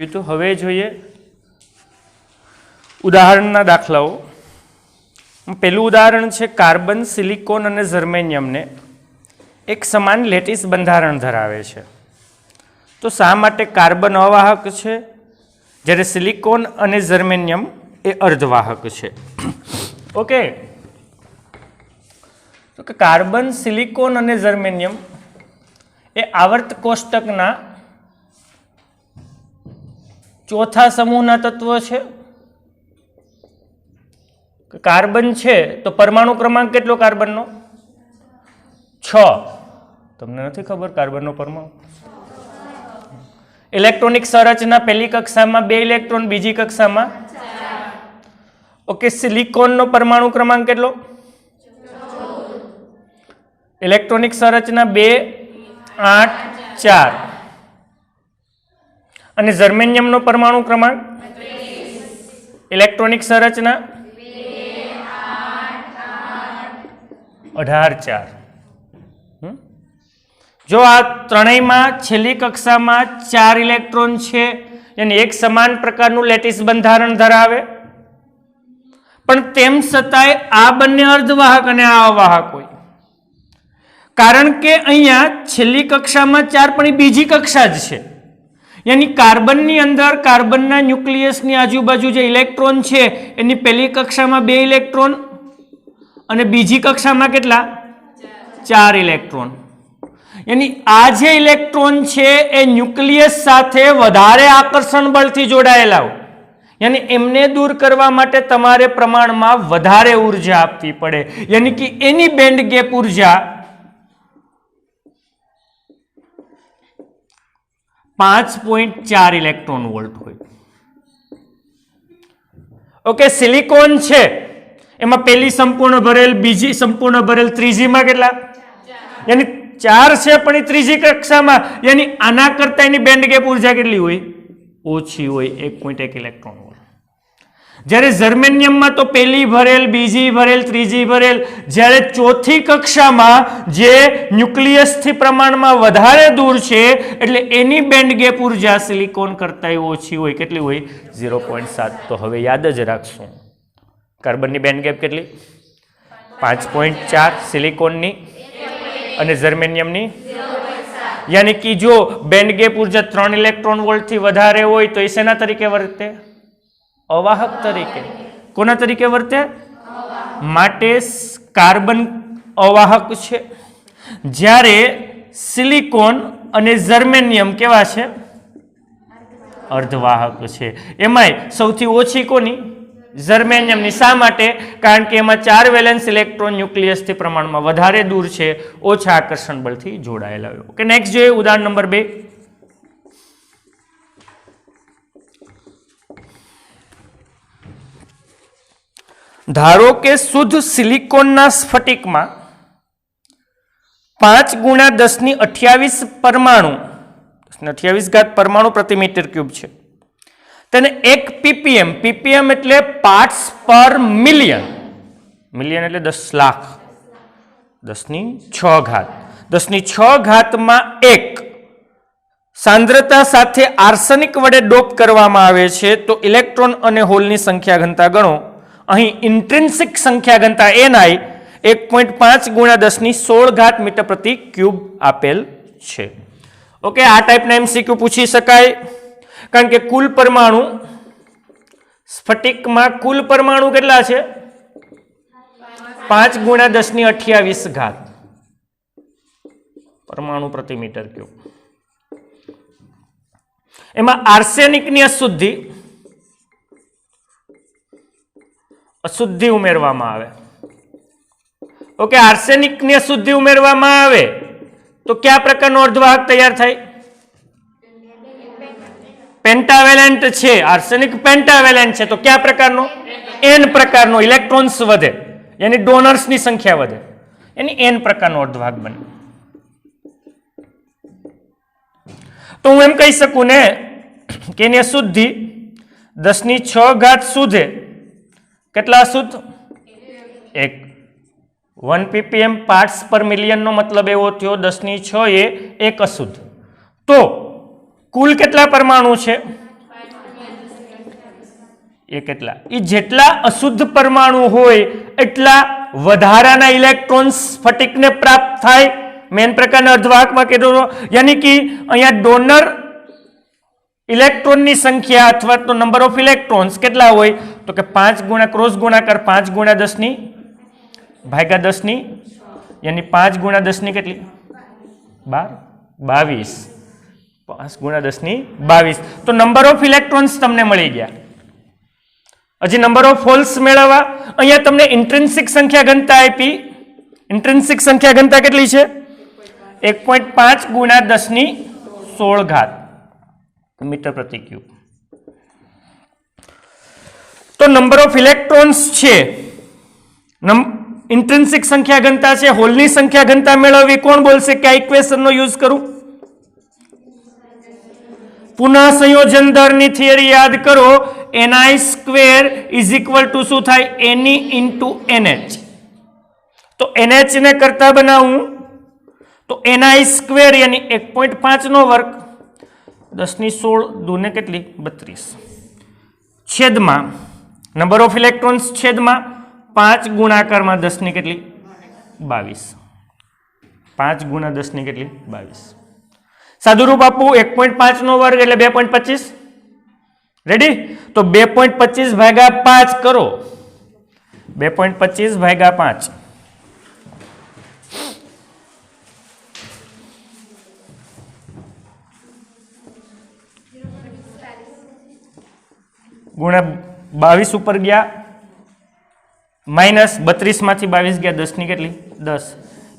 तो हवे जोईए उदाहरणना दाखलाओ। पहलू उदाहरण है कार्बन, सिलिकॉन और जर्मेनियम ने एक समान लेटिस बंधारण धरावे छे। तो शा माटे कार्बन अवाहक है ज्यारे सिलिकॉन और जर्मेनियम ए अर्धवाहक है। ओके, तो कार्बन, सिलिकॉन और जर्मेनियम ए आवर्त कोष्टकना चौथा समूहना तत्व है। कार्बन है तो परमाणु क्रमांक केटलो कार्बननो 6। तमने नथी खबर कार्बननो परमाणु? इलेक्ट्रॉनिक संरचना पहली कक्षा में 2 इलेक्ट्रॉन, बीजी कक्षा में 4। ओके, सिलिकॉन नो परमाणु क्रमांक केटलो? 14। इलेक्ट्रॉनिक संरचना 2, 8, 4 અને જર્મેનિયમ નો પરમાણુ ક્રમાંક 32। ઇલેક્ટ્રોનિક સંરચના 18, 4। જો આ ત્રણેયમાં છેલ્લી કક્ષામાં 4 ઇલેક્ટ્રોન છે yani એક સમાન પ્રકારનું લેટિસ બંધારણ ધરાવે, પણ તેમ છતાંય આ બંને અર્ધવાહક અને આ અવાહક હોય, કારણ કે અહીંયા છેલ્લી કક્ષામાં 4 પણ બીજી કક્ષા જ છે। यानी कार्बन नी अंदर कार्बन ना न्यूक्लियस नी आजूबाजू जो इलेक्ट्रॉन है एनी पहली कक्षा में 2 इलेक्ट्रॉन और बीजी कक्षा में केटला 4 इलेक्ट्रॉन। यानी आ जे इलेक्ट्रॉन है ए न्यूक्लियस साथे वधारे आकर्षण बल थी जोड़ायेला हो, यानी एमने दूर करवा माटे तमारे प्रमाण में वधारे ऊर्जा आपवी पड़े, यानी कि एनी बेंड गैप ऊर्जा 5.4 इलेक्ट्रॉन वोल्ट हो। ओके, सिलिकॉन है एमा पहली संपूर्ण भरेल, बीजी संपूर्ण भरेल, त्रीजी में केटला यानी 4 है पण त्रीजी कक्षा में, यानी आना करता एनी बेंड गैप ऊर्जा केटली होय? ओછી होय, 1.1 इलेक्ट्रॉन वोल्ट। જ્યારે જર્મેનિયમ में तो पहली भरेल, बीजी भरेल, त्रीजी भरेल, જ્યારે चौथी कक्षा में जे न्यूक्लियस थी प्रमाण में वधारे दूर है એટલે एनी बेंड गैप ऊर्जा सिलिकॉन करता ओછી होय। केटली होय? 0.7। तो हवे याद ज राखशो कार्बन नी बेंड गैप केटली 5.4, सिलिकॉन नी अने जर्मेनियम नी 0.7। यानी कि जो बेंड गैप ऊर्जा 3 इलेक्ट्रॉन वोल्ट थी वधारे होय तो ए सेना तरीके वर्ते? अवाहक तरीके। कोना तरीके वर्ते? माटे कार्बन अवाहक छे, ज्यारे सिलिकॉन अने जर्मेनियम केवा छे? अर्धवाहक छे। एमांय सौथी ओછી कोनी? जर्मेनियम नी। शा माटे? कारण के एमां 4 वेलेंस इलेक्ट्रॉन न्यूक्लियस थी प्रमाण में वधारे दूर छे, ओछा आकर्षण बल थी जोड़ायेला होय। ओके, नेक्स्ट जोईए उदाहरण नंबर 2। धारो के शुद्ध सिलिकॉन ना स्फटिक में 5 गुणा 10⁻28 परमाणु 10⁻28 परमाणु प्रति मीटर क्यूब है। तेने 1 पीपीएम, पीपीएम एटले पार्ट्स पर मिलियन, मिलियन एटले 10 लाख, 10⁶, 10⁶ में 1 सांद्रता साथे आर्सेनिक वडे डोप करवामां आवे छे। तो इलेक्ट्रॉन अने होलनी संख्या घनता गणो। अहीं इंट्रिंसिक संख्या घनता ni 1.5 गुणा 10⁻16 मीटर प्रति क्यूब आपेल छे। ओके, आ टाइपना एमसीक्यू पूछी शकाय, कारण के कुल परमाणु स्फटिक में कुल परमाणु केटला छे? 5 गुणा 10⁻28 परमाणु प्रति मीटर क्यूब। एमां आर्सेनिक नी अशुद्धि उमेरवामां आवे। ओके, आर्सेनिक नी अशुद्धि उमेरवामां आवे तो क्या प्रकारनो अर्धवाहक तैयार थाय? पेंटावेलेंट छे, आर्सेनिक पेंटावेलेंट छे, तो क्या प्रकारनो? एन प्रकारनो। इलेक्ट्रॉन्स वधे यानी डोनर्स नी संख्या वधे, यानी एन प्रकारनो अर्धवाहक बने। तो हूँ एम कही सकूँ ने कि एनी अशुद्धि 10⁶ सुधे કેટલા અશુદ્ધ? 1 1 ppm पार्ट्स पर मिलियन नो मतलब एवो थयो 10⁶ એ 1 अशुद्ध। तो कुल કેટલા પરમાણુ છે? એ કેટલા? એ જેટલા અશુદ્ધ પરમાણુ હોય એટલા વધારાના ઇલેક્ટ્રોન્સ સ્ફટિકને પ્રાપ્ત થાય. મેન પ્રકારના અર્ધવાહકમાં કીધું યાની કે અહીંયા ડોનર ઇલેક્ટ્રોનની સંખ્યા અથવા તો નંબર ઓફ ઇલેક્ટ્રોન્સ કેટલા હોય તો કે 5 ગુણ્યા ક્રોસ ગુણાકાર 5 ગુણ્યા 10 ની ભાગ્યા 10 ની યાની 5 ગુણ્યા 10 ની કેટલી 22 5 ગુણ્યા 10 ની 22 તો નંબર ઓફ ઇલેક્ટ્રોન્સ તમને મળી ગયા. હજી નંબર ઓફ હોલ્સ મેળવવા અહીંયા તમને ઇન્ટ્રિન્સિક સંખ્યા ઘનતા આપી. ઇન્ટ્રિન્સિક સંખ્યા ઘનતા કેટલી છે 1.5 ગુણ્યા 10 ની 16 ઘાત મીટર પ્રતિ ક્યુબ. તો નંબર ઓફ ઇલેક્ટ્રોન્સ છે, ઇન્ટ્રિન્સિક સંખ્યા ઘનતા છે, હોલની સંખ્યા ઘનતા મેળવવી. કોણ બોલશે કે આ ઇક્વેશનનો યુઝ કરું? પુનઃ સંયોજન દરની થિયરી યાદ કરો. ni square is equal to શું થાય ne ઇન્ટુ nh. તો nh ને કરતા બનાવું તો ni સ્ક્વેર યાની 1.5 નો વર્ગ 10 ની 16 દૂને કેટલી 32 છેદમાં નંબર ઓફ ઇલેક્ટ્રોન્સ છેદમાં 5 ગુણાકારમાં 10 ની કેટલી 22 5 ગુણ્યા 10 ની કેટલી 22 સાદુરૂપ આપવું 1.5 નો વર્ગ એટલે 2.25 રેડી. તો 2.25 ભાગ્યા 5 કરો 2.25 ભાગ્યા 5 ગુણ્યા 22 ઉપર ગયા માઇનસ 32 માંથી 22 ગયા 10 ની કેટલી 10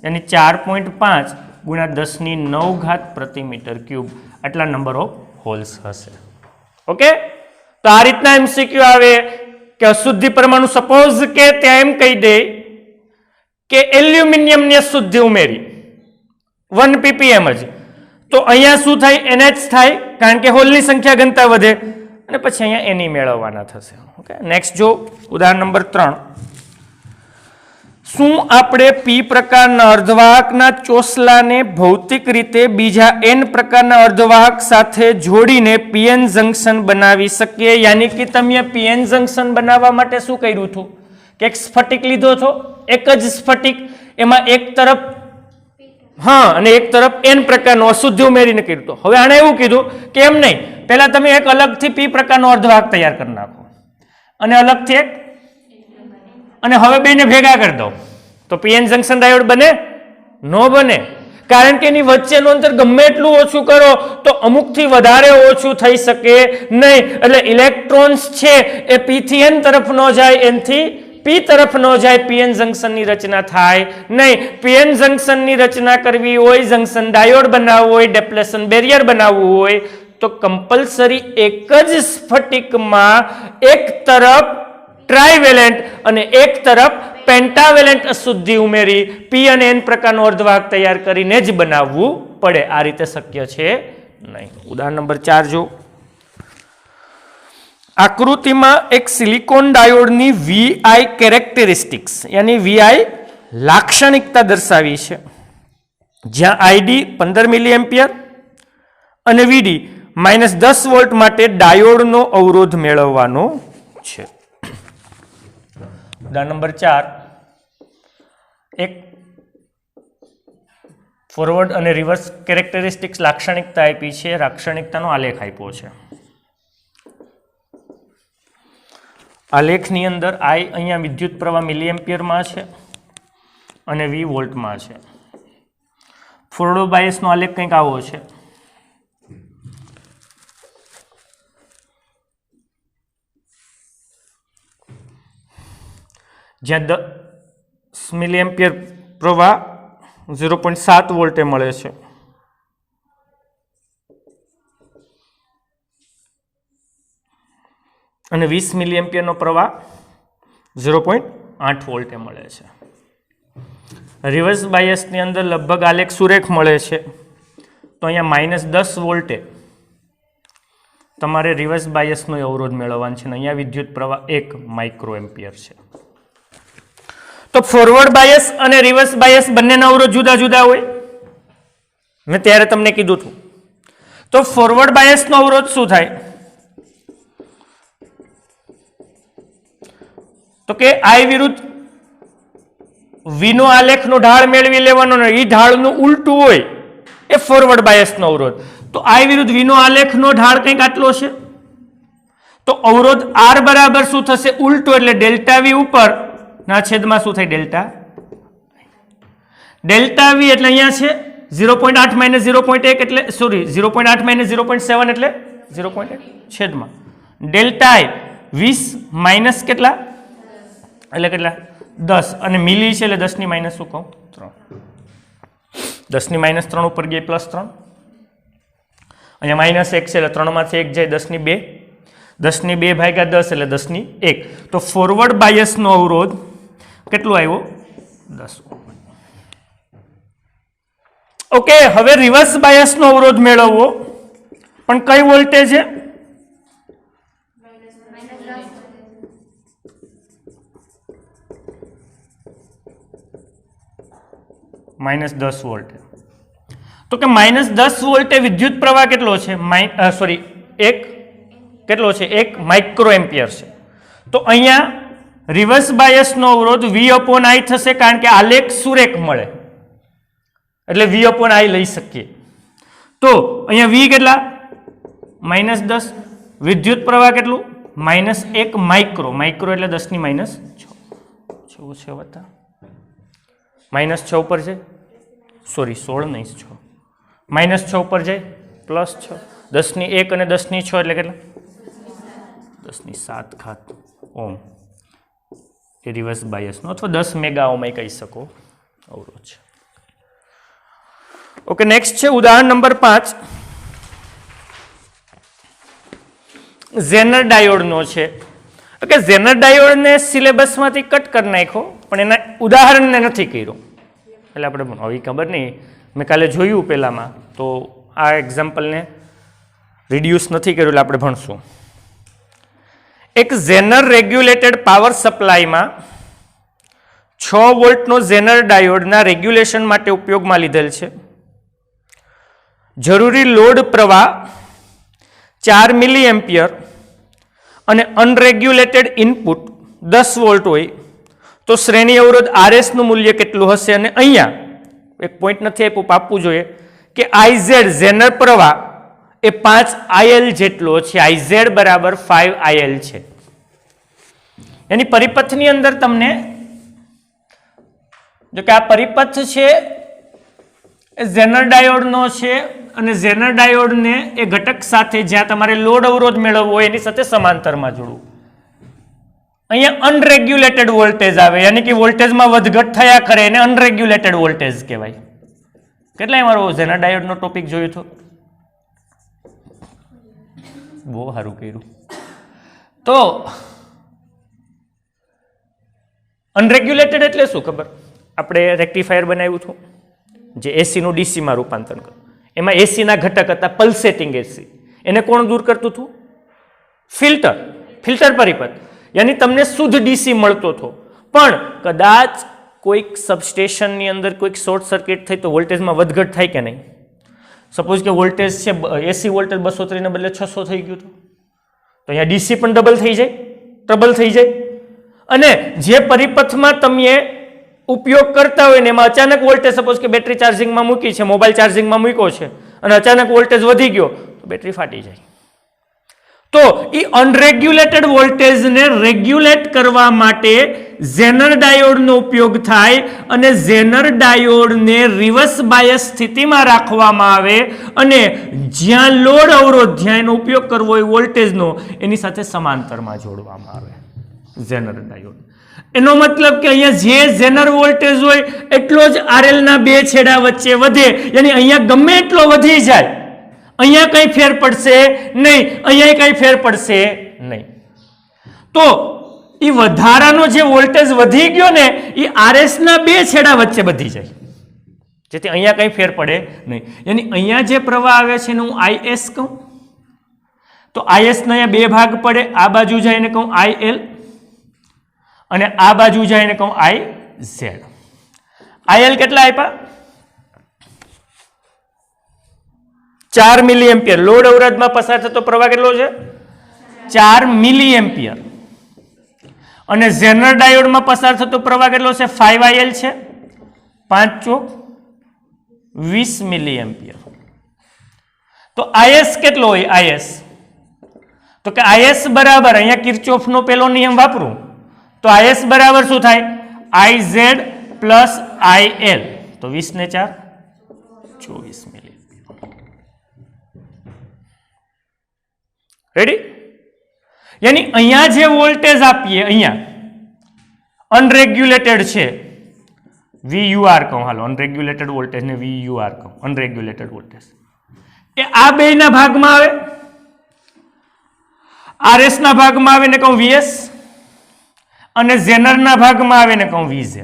यानी 4.5 गुणा 10 ની 9 घात प्रति मीटर क्यूब आटला नंबर ऑफ होल्स हशे. ओके तो आ रीतना एमसीक्यू आवे कि अशुद्धि परमाणु सपोज के त्या एम कही दे कि एल्युमिनियम ने शुद्धि उमेरी 1 ppm ज तो अहींया शुं थाय NH थाय कारण के होल नी संख्या घनता वधे अने पछी अहींया Ne मेळववाना थशे. ओके नेक्स्ट जो उदाहरण नंबर 3 શું આપણે પી પ્રકારના અર્ધવાહકના ચોસલાને ભૌતિક રીતે બીજા n પ્રકારના અર્ધવાહક સાથે જોડીને પીએન જંક્શન બનાવી શકીએ? યાની કે તમે પીએન જંક્શન બનાવવા માટે શું કર્યું હતું કે એક સ્ફટિક લીધો હતો, એક જ સ્ફટિક, એમાં એક તરફ હા અને એક તરફ n પ્રકારનો અશુદ્ધિ ઉમેરીને કર્યું હતું. હવે આણે એવું કીધું કે એમ નહીં, પહેલા તમે એક અલગથી પી પ્રકારનો અર્ધવાહક તૈયાર કરી નાખો અને અલગથી એક અને હવે બેને ભેગા કરી દો તો પીએન જંક્શન ડાયોડ બને? નો બને, કારણ કે એની વચ્ચેનું અંતર ગમે એટલું ઓછું કરો તો અમુકથી વધારે ઓછું થઈ શકે નહીં. એટલે ઇલેક્ટ્રોન્સ છે એ પી થી એન તરફ ન જાય, એન થી પી તરફ ન જાય, પીએન જંક્શનની રચના થાય નહીં. પીએન જંક્શનની રચના કરવી હોય, જંક્શન ડાયોડ બનાવવું હોય, ડેપ્લેશન બેરિયર બનાવવું હોય તો કમ્પલસરી એક જ સ્ફટિકમાં એક તરફ ટ્રાઇવેલેન્ટ અને એક તરફ પેન્ટાવેલેન્ટ અશુદ્ધિ ઉમેરી પી અને એન પ્રકારનો અર્ધવાહક તૈયાર કરીને જ બનાવવું પડે. આ રીતે શક્ય છે નહીં. ઉદાહરણ નંબર 4 જો. આકૃતિમાં એક સિલિકોન ડાયોડની વીઆઈ કેરેક્ટરિસ્ટિક્સ યાની વીઆઈ લાક્ષણિકતા દર્શાવી છે, જ્યાં આઈડી 15 મિલી એમ્પિયર અને વીડી -10 વોલ્ટ માટે ડાયોડનો અવરોધ મેળવવાનો છે. ઉદાહરણ નંબર 4 એક ફોરવર્ડ અને રિવર્સ કેરેક્ટરિસ્ટિક્સ લાક્ષણિકતા આપી છે, લાક્ષણિકતાનો આલેખ આપ્યો છે. આલેખની અંદર આઈ અહીંયા વિદ્યુત પ્રવાહ મિલી એમ્પિયરમાં છે અને વી વોલ્ટમાં છે. ફોરવર્ડ બાયસનો આલેખ કંઈક આવો છે. જ્યાં 10 મિલી એમ્પિયર પ્રવાહ 0.7 વોલ્ટે મળે છે અને 20 મિલી એમ્પિયરનો પ્રવાહ 0.8 વોલ્ટે મળે છે. રિવર્સ બાયસની અંદર લગભગ આલેખ સુરેખ મળે છે. તો અહીંયા -10 વોલ્ટે તમારે રિવર્સ બાયસનો અવરોધ મેળવવાનો છે અને અહીંયા વિદ્યુત પ્રવાહ 1 માઇક્રો એમ્પિયર છે. તો ફોરવર્ડ બાયસ અને રિવર્સ બાયસ બંનેના અવરોધ જુદા જુદા હોય, મેં ત્યારે તમને કીધું હતું. તો ફોરવર્ડ બાયસનો અવરોધ શું થાય? તો કે I વિરુદ્ધ V નો આલેખનો ઢાળ મેળવી લેવાનો ને એ ઢાળનું ઉલટું હોય એ ફોરવર્ડ બાયસનો અવરોધ. તો I વિરુદ્ધ V નો આલેખનો ઢાળ કંઈક આટલો છે. તો અવરોધ R બરાબર શું થશે? ઉલટો, એટલે ડેલ્ટા V ઉપર ના છેદમાં શું થાય? ડેલ્ટા. ડેલ્ટા V એટલે અહીંયા છે 0.8 માઇનસ 0.1 એટલે સોરી 0.8 માઇનસ 0.7 એટલે 0.1 છેદમાં ડેલ્ટા I 20 માઇનસ કેટલા એટલે કેટલા 10 અને મિલી છે એટલે 10 ની માઇનસ શું કહું 3. 10 ની માઇનસ 3 ઉપર ગઈ પ્લસ 3. અહીંયા માઇનસ 1 છે એટલે 3 માંથી 1 જાય 10 ની 2. 10 ની 2 ભાગ્યા 10 એટલે 10 ની 1. તો ફોરવર્ડ બાયસનો અવરોધ કેટલો આવ્યો? 10. ઓકે, હવે રિવર્સ બાયસનો અવરોધ મેળવવો, પણ કઈ વોલ્ટેજ છે? -10 વોલ્ટ. તો કે -10 વોલ્ટે વિદ્યુત પ્રવાહ કેટલો છે? કેટલો છે? 1 માઇક્રો એમ્પિયર છે. તો અહીંયા રિવર્સ બાયસનો અવરોધ V/I થશે, કારણ કે આલેખ સુરેખ મળે એટલે V/I લઈ શકીએ. તો અહીંયા V કેટલા? -10. વિદ્યુત પ્રવાહ કેટલું? -1 માઇક્રો. માઇક્રો એટલે 10 ની -6 છે વત્તા -6 ઉપર છે, સોરી 16 નહીં 6, -6 ઉપર જાય +6. 10 ની 1 અને 10 ની 6 એટલે કેટલા? 10 ની 7 ઘાત ઓમ એ રિવર્સ બાયસનો અથવા 10 મેગા ઓમ કહી શકો અવરોધ છે. ઓકે, નેક્સ્ટ છે ઉદાહરણ નંબર 5. ઝેનર ડાયોડનો છે. ઓકે, ઝેનર ડાયોડને સિલેબસમાંથી કટ કરી નાખ્યો, પણ એના ઉદાહરણને નથી કર્યો એટલે આપણે હવે ખબર નહીં, મેં કાલે જોયું પહેલામાં તો આ એક્ઝામ્પલને રિડ્યુસ નથી કર્યું એટલે આપણે ભણશું. એક ઝેનર રેગ્યુલેટેડ પાવર સપ્લાયમાં 6 વોલ્ટનો ઝેનર ડાયોડના રેગ્યુલેશન માટે ઉપયોગમાં લીધેલ છે. જરૂરી લોડ પ્રવાહ 4 મિલી એમ્પિયર અને અનરેગ્યુલેટેડ ઇનપુટ 10 વોલ્ટ હોય તો શ્રેણી અવરોધ RS નું મૂલ્ય કેટલું હશે? અને અહીંયા એક પોઈન્ટ નથી આપ્યું, આપવું જોઈએ કે IZ ઝેનર પ્રવાહ એ 5 IL જેટલો છે. IZ બરાબર 5 IL છે. એની પરિપથની અંદર તમને જો કે આ પરિપથ છે એ ઝેનર ડાયોડનો છે અને ઝેનર ડાયોડને એ ઘટક સાથે જ્યાં તમારે લોડ અવરોધ મેળવવો હોય એની સાથે સમાંતરમાં જોડવું. અહીંયા અનરેગ્યુલેટેડ વોલ્ટેજ આવે, યાની કે વોલ્ટેજમાં વધઘટ થયા કરે એને અનરેગ્યુલેટેડ વોલ્ટેજ કહેવાય. કેટલાય મારો ઝેનર ડાયોડનો ટોપિક જોયો હતો? બહુ સારું કર્યું. તો અનરેગ્યુલેટેડ એટલે શું ખબર? આપણે રેક્ટિફાયર બનાવ્યું હતું જે એસીનું ડીસીમાં રૂપાંતર કર્યું. એમાં એસીના ઘટક હતા પલ્સેટિંગ એસી. એને કોણ દૂર કરતું હતું? ફિલ્ટર. ફિલ્ટર પરિપથ, યાની તમને શુદ્ધ ડીસી મળતો હતો. પણ કદાચ કોઈક સબસ્ટેશનની અંદર કોઈક શોર્ટ સર્કિટ થઈ તો વોલ્ટેજમાં વધઘટ થાય કે નહીં? સપોઝ કે વોલ્ટેજ છે એસી વોલ્ટેજ 230 ને બદલે 600 થઈ ગયું હતું, તો અહીંયા ડીસી પણ ડબલ થઈ જાય, ટ્રબલ થઈ જાય. અને જે પરિપથમાં તમે ઉપયોગ કરતા હોય ને એમાં અચાનક વોલ્ટેજ, સપોઝ કે બેટરી ચાર્જિંગમાં મૂકી છે, મોબાઈલ ચાર્જિંગમાં મૂક્યો છે અને અચાનક વોલ્ટેજ વધી ગયો તો બેટરી ફાટી જાય. તો એ અનરેગ્યુલેટેડ વોલ્ટેજને રેગ્યુલેટ કરવા માટે ઝેનર ડાયોડનો ઉપયોગ થાય અને ઝેનર ડાયોડને રિવર્સ બાયસ સ્થિતિમાં રાખવામાં આવે અને જ્યાં લોડ અવરોધ જ્યાં એનો ઉપયોગ કરવો હોય વોલ્ટેજનો એની સાથે સમાંતરમાં જોડવામાં આવે ઝેનર ડાયોડ. એનો મતલબ કે અહીંયા જે ઝેનર વોલ્ટેજ હોય એટલો જ RL ના બે છેડા વચ્ચે વધે, યાની અહીંયા ગમે એટલો વધી જાય, અહીંયા કઈ ફેર પડશે નહીં, અહીંયા કઈ ફેર પડશે નહીં. તો એ વધારાનો જે વોલ્ટેજ વધી ગયો ને એ RS ના બે છેડા વચ્ચે વધી જાય, જેથી અહીંયા કઈ ફેર પડે નહીં. યાની અહીંયા જે પ્રવાહ આવે છે એને હું IS કહું, તો IS ના અહીંયા બે ભાગ પડે, આ બાજુ જાય એને કહું IL અને આ બાજુ જાય એને કહું IZ. IL કેટલા આપ્યા? 4 મિલી એમ્પિયર. લોડ અવરોધમાં પસાર થતો પ્રવાહ કેટલો છે? 4 મિલી એમ્પિયર. અને ઝેનર ડાયોડમાં પસાર થતો પ્રવાહ કેટલો છે 5IL છે 5 ચોક 20 મિલી એમ્પિયર. તો IS કેટલો હોય IS તો કે IS બરાબર અહીંયા કિર્ચોફનો પેલો નિયમ વાપરું તો IS બરાબર શું થાય IZ પ્લસ IL તો 20 ને 4 24 મિલી. રેડી યાની અહીંયા જે વોલ્ટેજ આપીએ અહીંયા અનરેગ્યુલેટેડ છે VUR કહું હાલો અનરેગ્યુલેટેડ વોલ્ટેજ ને VUR કહું અનરેગ્યુલેટેડ વોલ્ટેજ એ આ બેના ભાગમાં આવે RS ના ભાગમાં આવે ને કહું VS અને ઝેનર ના ભાગમાં આવે ને કહું VZ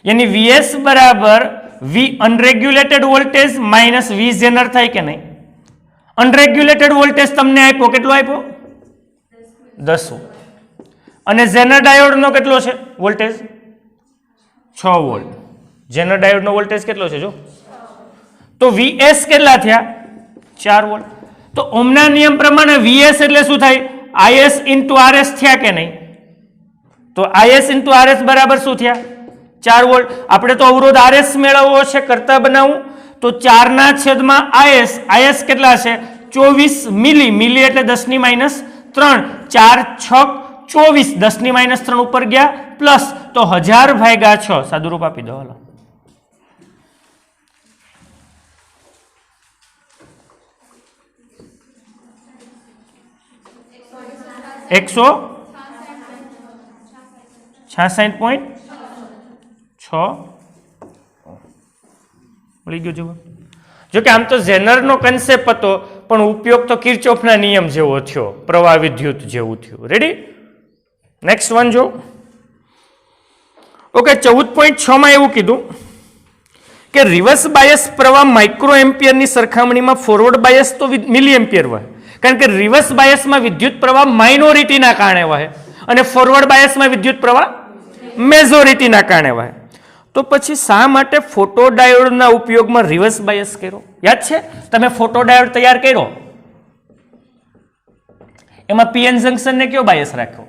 यानी VS बराबर V unregulated voltage minus V zener થાય કે નહીં અનરેગ્યુલેટેડ વોલ્ટેજ તમને આપ્યો કેટલો આપ્યો 10 અને ઝેનર ડાયોડ નો કેટલો છે વોલ્ટેજ 6 વોલ્ટ ઝેનર ડાયોડ નો વોલ્ટેજ કેટલો છે જો તો VS કેટલા થયા 4 વોલ્ટ તો ઓહમના નિયમ પ્રમાણે VS એટલે શું થાય IS * RS થયા કે નહીં તો IS * RS બરાબર શું થયા 4 વોલ્ટ આપણે તો અવરોધ RS મેળવવો છે કરતા બનાવું તો 4 ના છેદમાં IS કેટલા છે 24 મિલી મિલી એટલે 10 ની -3 4 6 24 10 ની -3 ઉપર ગયા પ્લસ તો 1000 ભાગ્યા 6 સાદુરૂપ આપી દો હાલો એકસો 66.6 મળી ગયો જવાબ જો કે આમ તો ઝેનર નો કન્સેપ્ટ હતો પણ ઉપયોગ તો કિર્ચોફના નિયમ જેવો થયો પ્રવાહ વિદ્યુત જેવું થયું રેડી નેક્સ્ટ વન જો ઓકે 14.6 માં એવું કીધું કે રિવર્સ બાયસ પ્રવાહ માઇક્રો એમ્પિયરની સરખામણીમાં ફોરવર્ડ બાયસ તો મિલી એમ્પિયર વહે કારણ કે રિવર્સ બાયસમાં વિદ્યુત પ્રવાહ માઇનોરિટીના કારણે વહે અને ફોરવર્ડ બાયસમાં વિદ્યુત પ્રવાહ મેજોરિટીના કારણે વહે તો પછી શા માટે ફોટોડાયોડના ઉપયોગમાં રિવર્સ બાયસ કર્યો યાદ છે તમે ફોટોડાયોડ તૈયાર કર્યો એમાં પીએન જંક્શનને કયો બાયસ રાખ્યો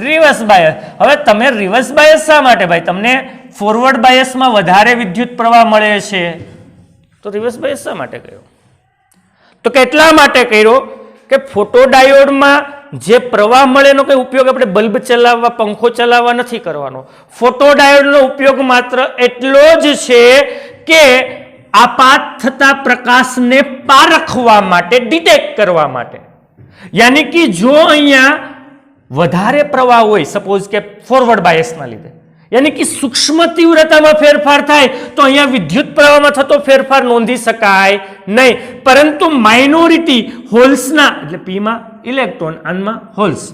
રિવર્સ બાયસ હવે તમે રિવર્સ બાયસ શા માટે ભાઈ તમને ફોરવર્ડ બાયસમાં વધારે વિદ્યુત પ્રવાહ મળે છે તો રિવર્સ બાયસ શા માટે કર્યો તો કેટલા માટે કર્યો કે ફોટોડાયોડમાં જે પ્રવાહ મળે એનો કઈ ઉપયોગ આપણે બલ્બ ચલાવવા પંખો ચલાવવા નથી કરવાનો ફોટોડાયોડનો ઉપયોગ માત્ર એટલો જ છે કે આપાત થતા પ્રકાશને પારખવા માટે ડિટેક્ટ કરવા માટે યાની કે જો અહીંયા વધારે પ્રવાહ હોય સપોઝ કે ફોરવર્ડ બાયસના લીધે યાની કે સૂક્ષ્મ તીવ્રતામાં ફેરફાર થાય તો અહીંયા વિદ્યુત પ્રવાહમાં થતો ફેરફાર નોંધી શકાય નહીં પરંતુ માઇનોરિટી હોલ્સના એટલે પીમાં ઇલેક્ટ્રોન આનમાં હોલ્સ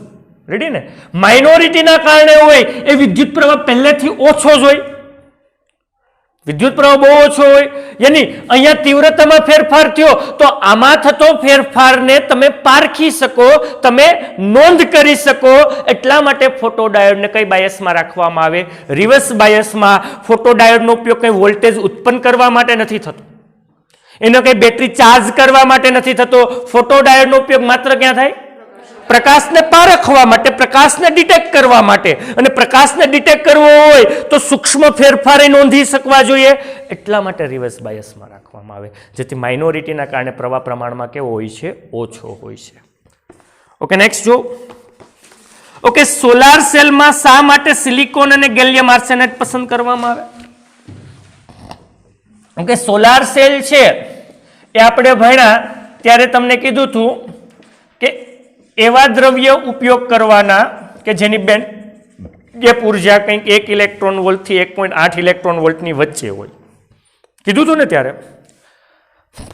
રેડી ને માઇનોરિટીના કારણે હોય એ વિદ્યુત પ્રવાહ પહેલેથી ઓછો જ હોય વિદ્યુત પ્રવાહ બહુ ઓછો હોય યાની અહીંયા તીવ્રતામાં ફેરફાર થયો તો આમાં થતો ફેરફારને તમે પારખી શકો તમે નોંધ કરી શકો એટલા માટે ફોટોડાયોડને કઈ બાયસમાં રાખવામાં આવે રિવર્સ બાયસમાં ફોટોડાયોડનો ઉપયોગ કઈ વોલ્ટેજ ઉત્પન્ન કરવા માટે નથી થતો એનો કઈ બેટરી ચાર્જ કરવા માટે નથી થતો ફોટોડાયોડનો ઉપયોગ માત્ર ક્યાં થાય પ્રકાશને પારખવા માટે પ્રકાશને ડિટેક્ટ કરવા માટે અને પ્રકાશને ડિટેક્ટ કરવો હોય તો સૂક્ષ્મ ફેરફારે નોંધી શકવા જોઈએ એટલા માટે રિવર્સ બાયસમાં રાખવામાં આવે જેથી માઇનોરિટીના કારણે પ્રવાહ પ્રમાણમાં કેવો હોય છે ઓછો હોય છે ઓકે નેક્સ્ટ જો ઓકે સોલાર સેલમાં શા માટે સિલિકોન અને ગેલિયમ આર્સેનાઇડ પસંદ કરવામાં આવે ઓકે સોલાર સેલ છે એ આપણે ભણ્યા ત્યારે તમને કીધું હતું કે એવા દ્રવ્ય ઉપયોગ કરવાના કે જેની બેન્ડ ગેપ ઉર્જા કંઈક 1 ઇલેક્ટ્રોન વોલ્ટથી 1.8 ઇલેક્ટ્રોન વોલ્ટની વચ્ચે હોય કીધું હતું ને ત્યારે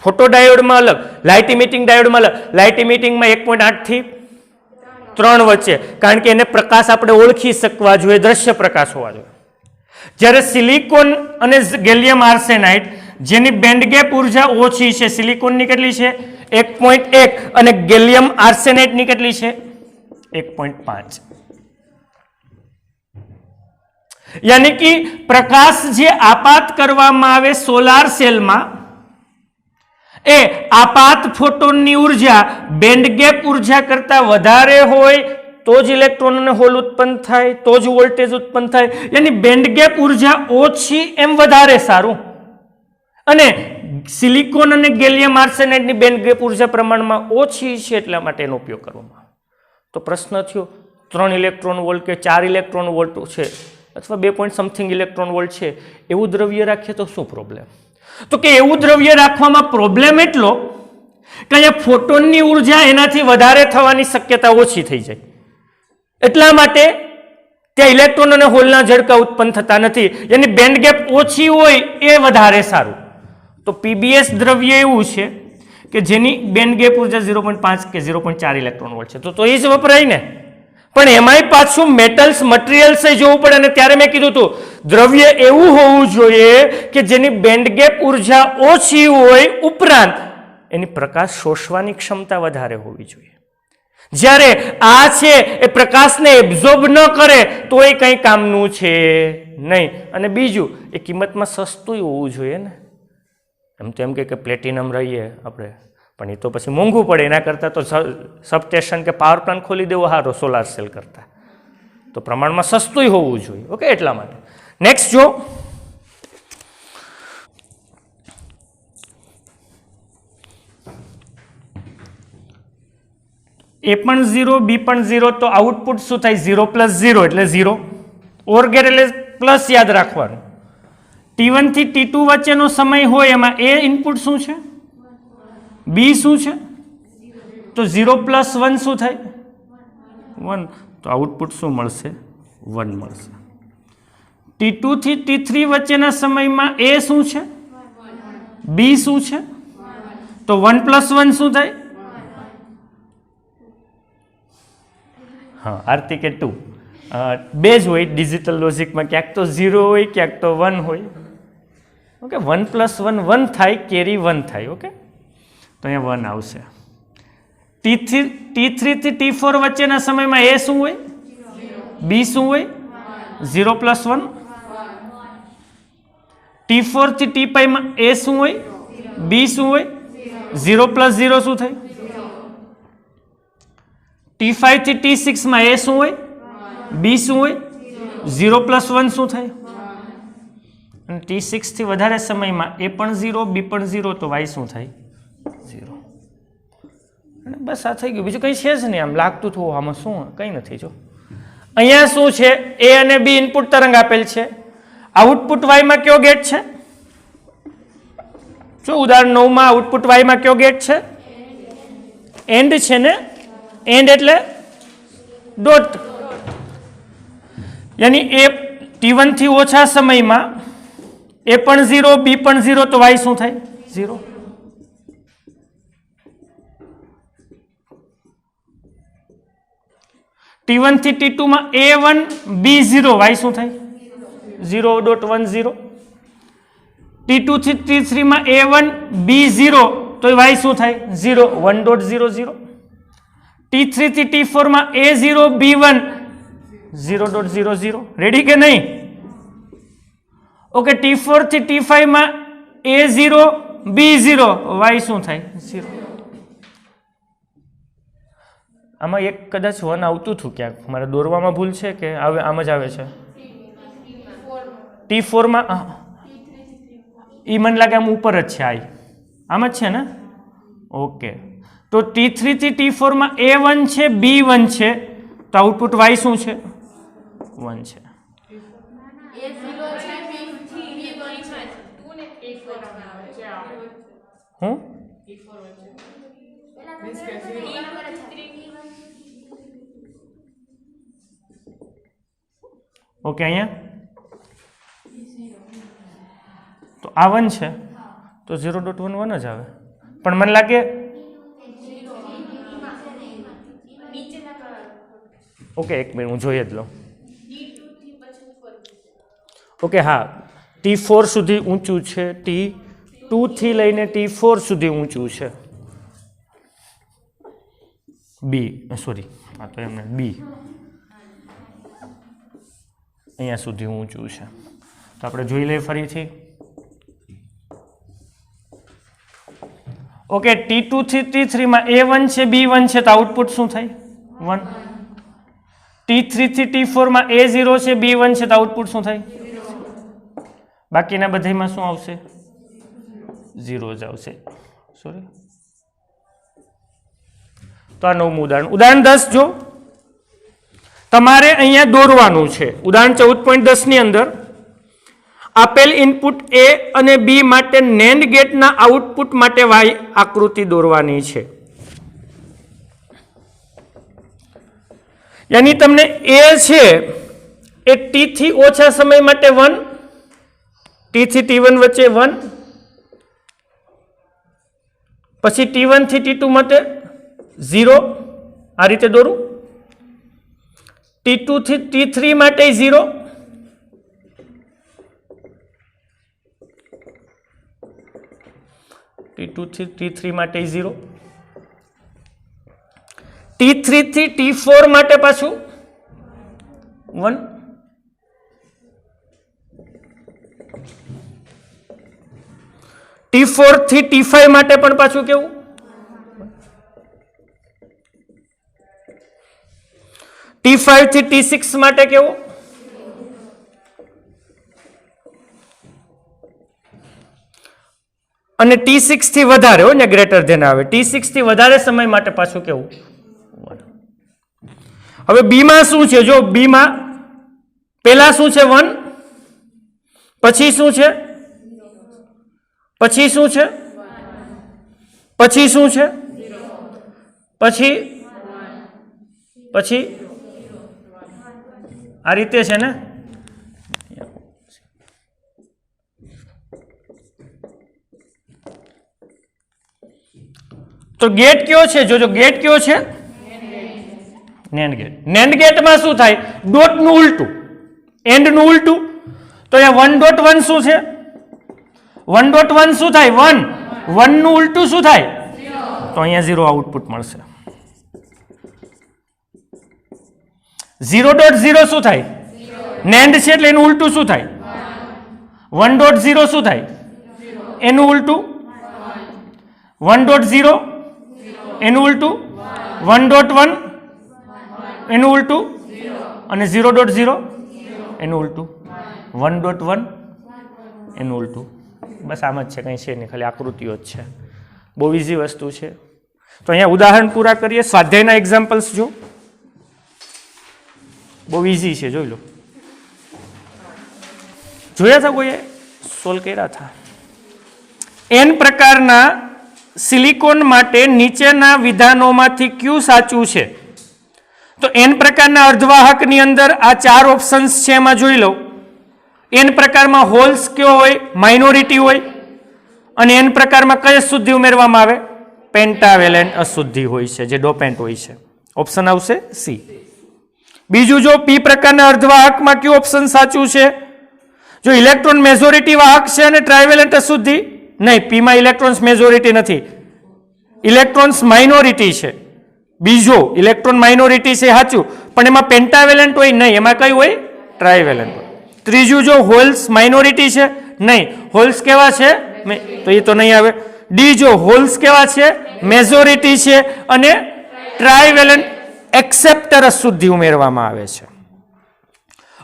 ફોટોડાયોડમાં અલગ લાઇટ ઇમિટિંગ ડાયોડમાં અલગ લાઇટ ઇમિટિંગમાં 1.8 થી 3 વચ્ચે કારણ કે એને પ્રકાશ આપણે ઓળખી શકવા જોઈએ દ્રશ્ય પ્રકાશ હોવા જોઈએ જ્યારે સિલિકોન અને ગેલિયમ આર્સેનાઇડ જેની બેન્ડ ગેપ ઉર્જા ઓછી છે સિલિકોનની કેટલી છે 1.1 અને ગેલિયમ આર્સેનાઇડની કેટલી છે 1.5 યાની કે પ્રકાશ જે આપાત કરવામાં આવે સોલાર સેલમાં એ આપાત ફોટોનની ઉર્જા બેન્ડ ગેપ ઉર્જા કરતા વધારે હોય तो ज इलेक्ट्रॉन અને હોલ ઉત્પન્ન થાય, તો જ વોલ્ટેજ ઉત્પન્ન થાય. यानी બેન્ડ ગેપ ઉર્જા ઓછી એમ વધારે સારું. અને સિલિકોન અને ગેલિયમ આર્સેનાઇડની બેન્ડ ગેપ ઉર્જા પ્રમાણમાં ઓછી છે એટલા માટે એનો ઉપયોગ કરવામાં. તો પ્રશ્ન થયો 3 ઇલેક્ટ્રોન વોલ્ટ કે 4 ઇલેક્ટ્રોન વોલ્ટ છે અથવા 2 પોઈન્ટ સમથિંગ ઇલેક્ટ્રોન વોલ્ટ છે એવું દ્રવ્ય રાખીએ તો શું પ્રોબ્લેમ? તો કે એવું દ્રવ્ય રાખવામાં પ્રોબ્લેમ એટલો કે અહીંયા ફોટોનની ઉર્જા એનાથી વધારે થવાની શક્યતા ઓછી થઈ જાય. એટલા માટે ત્યાં ઇલેક્ટ્રોન અને હોલના ઝડકા ઉત્પન્ન થતા નથી. એની બેન્ડ ગેપ ઓછી હોય એ વધારે સારું. તો પીબીએસ દ્રવ્ય એવું છે કે જેની બેન્ડ ગેપ ઉર્જા 0.5 કે 0.4 ઇલેક્ટ્રોન વોલ્ટ છે. તો એ જ વપરાય ને. પણ એમાંય પાછું મેટલ્સ મટીરિયલ્સ જોવું પડે. અને ત્યારે મેં કીધું હતું દ્રવ્ય એવું હોવું જોઈએ કે જેની બેન્ડ ગેપ ઉર્જા ઓછી હોય, ઉપરાંત એની પ્રકાશ શોષવાની ક્ષમતા વધારે હોવી જોઈએ. જ્યારે આ છે એ પ્રકાશને એબ્ઝોર્બ ન કરે તો એ કંઈ કામનું છે નહીં. અને બીજું એ કિંમતમાં સસ્તું હોવું જોઈએ ને. એમ તો એમ કે પ્લેટિનમ રહીએ આપણે, પણ એ તો પછી મોંઘું પડે. એના કરતાં તો સબસ્ટેશન કે પાવર પ્લાન્ટ ખોલી દેવો સારો સોલાર સેલ કરતાં. તો પ્રમાણમાં સસ્તું હોવું જોઈએ. ઓકે, એટલા માટે. નેક્સ્ટ જો એ પણ 0 બી પણ 0 તો આઉટપુટ શું થાય? 0 + 0 એટલે 0. ઓર ગેટ એટલે પ્લસ યાદ રાખવાનું. T1 થી T2 વચ્ચેનો સમય હોય એમાં એ ઇનપુટ શું છે? બી શું છે? તો 0 + 1 શું થાય? 1. તો આઉટપુટ શું મળશે? 1 મળશે. T2 થી T3 વચ્ચેના સમયમાં એ શું છે? બી શું છે? તો 1 + 1 શું થાય? હા, આરતી કે 2. બે જ હોય ડિજિટલ લોજિકમાં, ક્યાંક તો 0 હોય, ક્યાંક તો 1 હોય. ઓકે, 1 + 1 1 થાય, કેરી 1 થાય. ઓકે, તો અહીંયા 1 આવશે. T3 થી T4 વચ્ચેના સમયમાં એ શું હોય? બી શું હોય? 0 + 1. T4 થી T5 માં એ શું હોય? બી શું હોય? 0 + 0 શું થાય? T5 થી T6 માં એ શું હોય? બી શું હોય? 0 + 1 શું થાય? અને T6 થી વધારે સમયમાં એ પણ 0, બી પણ 0, તો વાય શું થાય? 0. અને બસ આ થઈ ગયું. બીજું કંઈ છે જ નહીં. આમ લાગતું હતું આમાં શું કંઈ નથી. જો અહીંયા શું છે? એ અને બી ઇનપુટ તરંગ આપેલ છે. આઉટપુટ વાયમાં કયો ગેટ છે? જો ઉદાહરણ 9 માં આઉટપુટ વાયમાં કયો ગેટ છે? એન્ડ છે ને. એન્ડ એટલે ડોટ. યાની એ T1 થી ઓછા સમયમાં એ પણ 0, બી પણ 0, તો વાય શું થાય? 0. T1 થી T2 માં A1, B0, વાય શું થાય? 0.10. T2 થી T3 માં A1, B0, તો વાય શું થાય? 0, 1.00. T3 થી T4 માં A0, B1, 0.00. રેડી કે નહીં? ઓકે, T4 થી T5 માં A0, B0, વાય શું થાય? 0. આમાં એક કદાચ 1 આવતું હતું ક્યાંક. મારે દોરવામાં ભૂલ છે કે આમ જ આવે છે? T4 માં એ મને લાગે આમ ઉપર જ છે. આમ જ છે ને? ઓકે, તો T3 થી T4 માં A1 છે, B1 છે, તો આઉટપુટ વાય શું છે? 1 છે. હું ઓકે, અહીંયા તો આ 1 છે, તો 0.11 જ આવે. પણ મને લાગે ઓકે, એક મિનિટ હું જોઈએ જ લઉં. ઓકે, હા, T4 સુધી ઊંચું છે, T2 થી લઈને T4 સુધી ઊંચું છે. બી સોરી, હા તો એમને બી અહીંયા સુધી ઊંચું છે. તો આપણે જોઈ લઈએ ફરીથી. ઓકે, T2 થી T3 માં A1 છે, B1 છે, તો આઉટપુટ શું થાય? 1. T3 થી T4 માં A0 છે, B1 છે, તો આઉટપુટ શું થાય? બાકીના બધામાં શું આવશે? 0 જ આવશે. સોરી, તો આ નવમું ઉદાહરણ. ઉદાહરણ 10 જો તમારે અહીંયા દોરવાનું છે. ઉદાહરણ 14.10 ની અંદર આપેલ ઇનપુટ A અને B માટે NAND ગેટના આઉટપુટ માટે Y આકૃતિ દોરવાની છે. યાની તમને A છે એ T થી ઓછા સમય માટે 1, T થી T1 વચ્ચે 1, પછી T1 થી T2 માટે 0, આ રીતે દોરું. T2 થી T3 માટે 0, T2 થી T3 માટે 0, T3 થી T4 માટે પાછું 1, T4 થી T5 માટે પણ પાછું કેવું? T5 થી T6 માટે કેવું? અને T6 થી વધારે હોય ને, ગ્રેટર ધેન આવે, T6 થી વધારે સમય માટે પાછું કેવું? હવે B માં શું છે? જો B માં પહેલા શું છે? 1, પછી શું છે? પછી શું છે? પછી શું છે? પછી પછી આ રીતે છે ને. તો ગેટ કયો છે? જોજો ગેટ કયો છે? NAND gate. NAND ગેટમાં શું થાય? ડોટ નું ઉલટું, એન્ડ નું ઉલટું. તો અહીંયા 1.1 શું છે? 1.1 શું થાય? 1. 1 નું ઉલટું શું થાય? તો અહીંયા 0 આઉટપુટ મળશે. 0.0 શું થાય? NAND છે એટલે એનું ઉલટું શું થાય? 1.0 શું થાય? એનું ઉલટું 1.0, એનું ઉલટું 1.1, એનું ઉલટું, અને 0.0 એનું ઉલટું 1.1 એનું ઉલટું. બસ આમ જ છે, કંઈ છે નહીં, ખાલી આકૃતિઓ જ છે. બહુ ઇઝી વસ્તુ છે. તો અહીંયા ઉદાહરણ પૂરા કરીએ. સ્વાધ્યાયના એક્ઝામ્પલ્સ જો, બહુ ઇઝી છે, જોઈ લો. જોયા હતા કોઈએ? સોલ્વ કર્યા હતા. N પ્રકારના સિલિકોન માટે નીચેના વિધાનોમાંથી કયું સાચું છે? તો N પ્રકારના અર્ધવાહકની અંદર આ 4 ઓપ્શન્સ છે, એમાં જોઈ લો. N પ્રકારમાં હોલ્સ કયો હોય? માઇનોરિટી હોય. અને N પ્રકારમાં કઈ અશુદ્ધિ ઉમેરવામાં આવે? પેન્ટાવેલેન્ટ અશુદ્ધિ હોય છે, જે ડોપેન્ટ હોય છે. ઓપ્શન આવશે C. બીજું જો P પ્રકારના અર્ધવાહકમાં કયું ઓપ્શન સાચું છે? જો ઇલેક્ટ્રોન મેજોરિટી વાહક છે અને ટ્રાઇવેલેન્ટ અશુદ્ધિ નહીં, P માં ઇલેક્ટ્રોન્સ મેજોરિટી નથી, ઇલેક્ટ્રોન્સ માઇનોરિટી છે. બીજો ઇલેક્ટ્રોન માઇનોરિટી છે સાચું, પણ એમાં પેન્ટાવેલેન્ટ હોય નહીં, એમાં કઈ હોય? ટ્રાઇવેલેન્ટ હોય. ત્રીજું જો હોલ્સ માઇનોરિટી છે, નહીં, હોલ્સ કેવા છે? તો એ તો નહીં આવે. ડી જો હોલ્સ કેવા છે? મેજોરિટી છે અને ટ્રાઇવેલેન્ટ એક્સેપ્ટર અશુદ્ધિ ઉમેરવામાં આવે છે.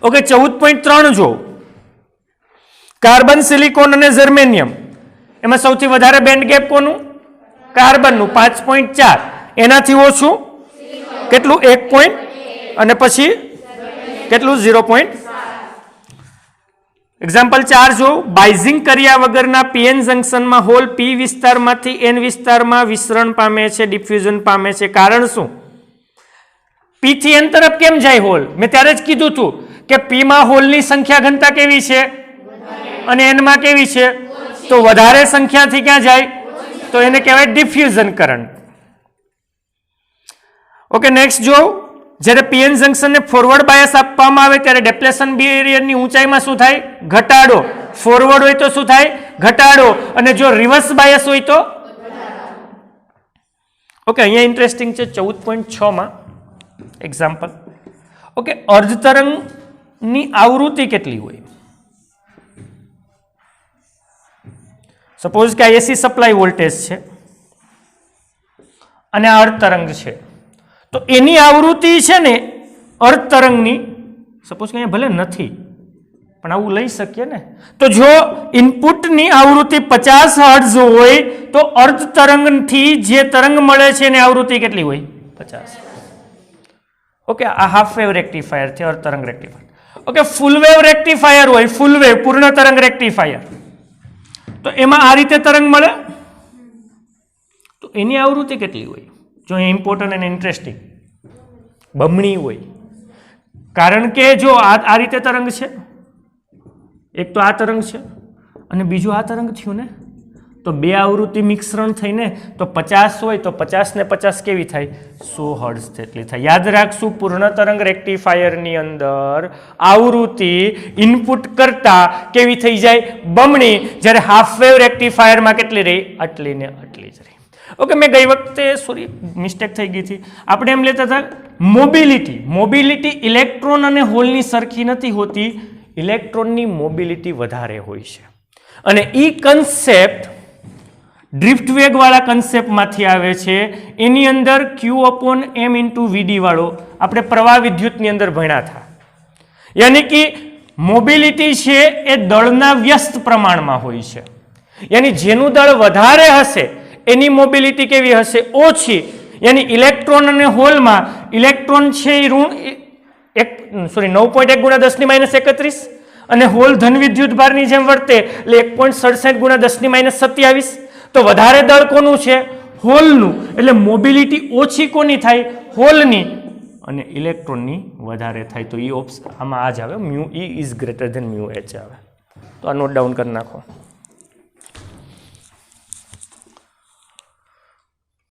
ઓકે, 14.3 જો કાર્બન, સિલિકોન અને જર્મેનિયમ, એમાં સૌથી વધારે બેન્ડ ગેપ કોનું? કાર્બનનું 5.4, એનાથી ઓછું કેટલું? 1. અને પછી કેટલું? 0. એક્ઝામ્પલ 4 જો બાઇઝિંગ કર્યા વગરના પીએન જંક્શનમાં હોલ પી વિસ્તારમાંથી એન વિસ્તારમાં વિસ્તરણ પામે છે, ડિફ્યુઝન પામે છે. કારણ શું? પી થી એન તરફ કેમ જાય હોલ? મેં ત્યારે જ કીધું હતું કે પી માં હોલની સંખ્યા ઘનતા કેવી છે અને એન માં કેવી છે? તો વધારે સંખ્યાથી ક્યાં જાય? તો એને કહેવાય ડિફ્યુઝન કરંટ. ઓકે, નેક્સ્ટ જો જ્યારે પીએન જંક્શનને ફોરવર્ડ બાયસ આપવામાં આવે ત્યારે ડેપ્લેશન બેરિયરની ઊંચાઈમાં શું થાય? ઘટાડો. ફોરવર્ડ હોય તો શું થાય? ઘટાડો. અને જો રિવર્સ બાયસ હોય તો? ઓકે, અહીંયા ઇન્ટરેસ્ટિંગ છે 14.6 માં એક્ઝામ્પલ. ઓકે, અર્ધતરંગની આવૃત્તિ કેટલી હોય? સપોઝ કે આ એસી સપ્લાય વોલ્ટેજ છે અને આ અર્ધતરંગ છે, તો એની આવૃત્તિ છે ને અર્ધ તરંગની, સપોઝ કે અહીંયા ભલે નથી પણ આવું લઈ શકીએ ને, તો જો ઇનપુટની આવૃત્તિ 50 હર્ટ્ઝ હોય તો અર્ધ તરંગથી જે તરંગ મળે છે એની આવૃત્તિ કેટલી હોય? 50. ઓકે, આ હાફ વેવ રેક્ટિફાયર છે, અર્ધ તરંગ rectifier. Okay, full wave rectifier હોય, ફૂલ વેવ પૂર્ણ તરંગ રેક્ટિફાયર, તો એમાં આ રીતે તરંગ મળે તો એની આવૃત્તિ કેટલી હોય? જો ઇમ્પોર્ટન્ટ અને ઇન્ટરેસ્ટિંગ, બમણી હોય. કારણ કે જો આ રીતે તરંગ છે, એક તો આ તરંગ છે અને બીજું આ તરંગ થયું ને, તો બે આવૃત્તિ મિશ્રણ થઈને તો 50 હોય તો 50 ને 50 કેવી થાય? 100 હર્ટ્ઝ જેટલી થાય. યાદ રાખશું, પૂર્ણ તરંગ રેક્ટિફાયરની અંદર આવૃત્તિ ઇનપુટ કરતા કેવી થઈ જાય? બમણી. જ્યારે હાફ વેવ રેક્ટિફાયરમાં કેટલી રહી? આટલી ને આટલી જ રહી. ઓકે, મેં ગઈ વખતે સોરી મિસ્ટેક થઈ ગઈ હતી, આપણે એમ લેતા હતા મોબિલિટી ઇલેક્ટ્રોન અને હોલની સરખી નથી હોતી, ઇલેક્ટ્રોનની મોબિલિટી વધારે હોય છે. અને ઈ કન્સેપ્ટ ડ્રિફ્ટ વેગ વાળા કન્સેપ્ટમાંથી આવે છે. એની અંદર Q/m/Vd વાળો આપણે પ્રવાહ વિદ્યુતની અંદર ભણ્યા હતા. યાની કે મોબિલિટી છે એ દળના વ્યસ્ત પ્રમાણમાં હોય છે. યાની જેનું દળ વધારે હશે એની મોબિલિટી કેવી હશે? ઓછી. યાની ઇલેક્ટ્રોન અને હોલમાં ઇલેક્ટ્રોન છે એ ઋણ 9.1 × 10⁻31 અને હોલ ધન વિદ્યુત ભારની જેમ વર્તે એટલે 1.67 × 10⁻27. તો વધારે દળ કોનું છે? હોલનું. એટલે મોબિલિટી ઓછી કોની થાય? હોલની. અને ઇલેક્ટ્રોનની વધારે થાય. તો એ ઓપ્શન આમાં આ જ આવે, μe > μh આવે. તો આ નોટ ડાઉન કરી નાખો.